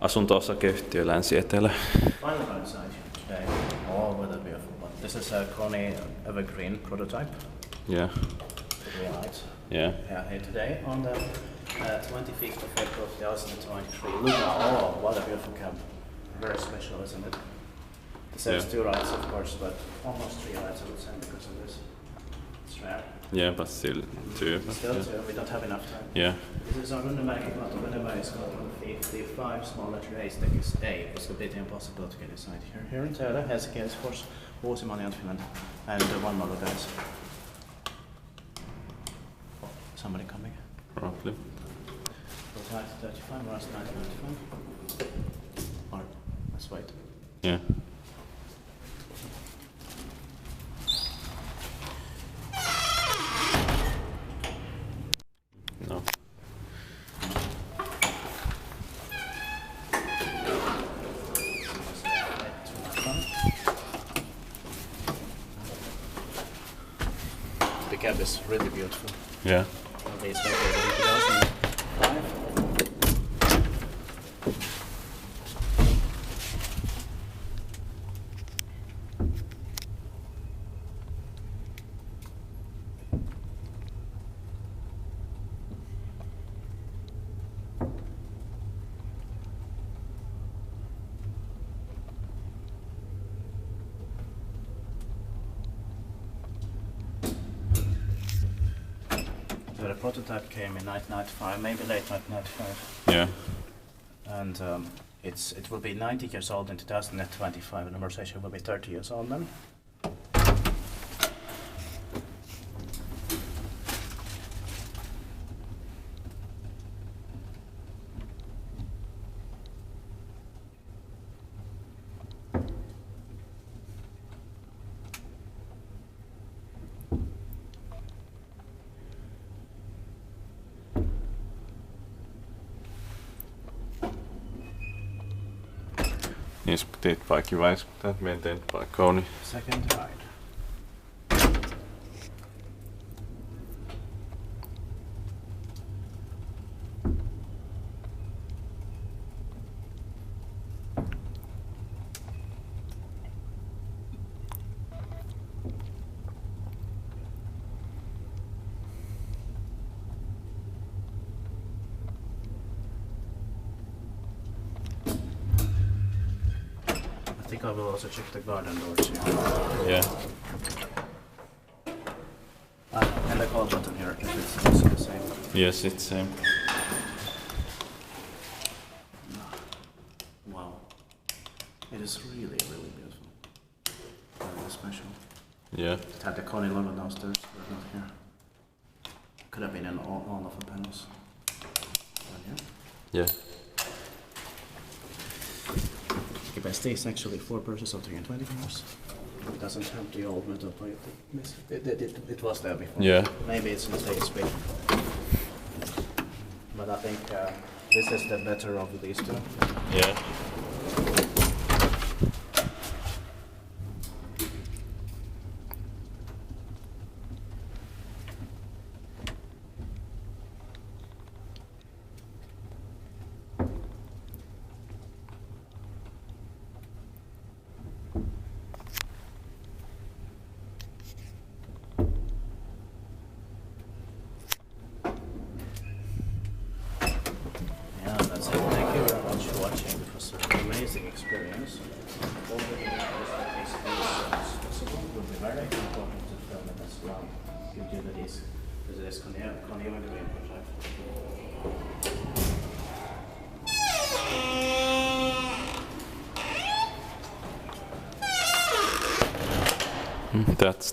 asunto-osakeyhtiö Länsi-Etelä. Finland inside today. Oh, what a beautiful one. This is a Kone Evergreen prototype. Yeah. Really nice. Yeah. Yeah, here today on the 25th of April 2023. Look at, oh, what a beautiful cab. Very special, isn't it? It says 2 rides, of course, but almost 3 rides, I would say, because of this. It's rare. Yeah, but still 2. Still 2, we don't have enough time. Yeah. This is our Runeberginkatu. Runeberginkatu 55, small letter A, stick is A. It's completely impossible to get inside here. Here in Tövle, Helsinki, of course, Uusimaa and Finland, and one more guys. Oh, somebody coming? Probably. Prototype 35, Rust 1995. Or, let's wait. Yeah. No. The cab is really beautiful. Yeah. It's better than 2005. The prototype came in 1995, maybe late 1995. Yeah. And it will be 90 years old in 2025, and the motorization will be 30 years old then. Inspected by device that maintained by Kone. Second ride. I think I will also check the garden doors here. Yeah. And the call button here, if it's also the same. Yes, it's same. Wow. It is really, really beautiful. Very special. Yeah. It had the Kone logo downstairs, but not here. Could have been in all of the panels. Yeah. The best is actually 4 purses of 320 cars. It doesn't have the old metal plate. It was there before. Yeah. Maybe it's a mistake speed. But I think this is the better of these two. Yeah. That's it. Thank you very much for watching. It was an amazing experience. Hopefully this possible. It would be very important to film it as well. Give you the disc. Because it is Kone Evergreen project. That's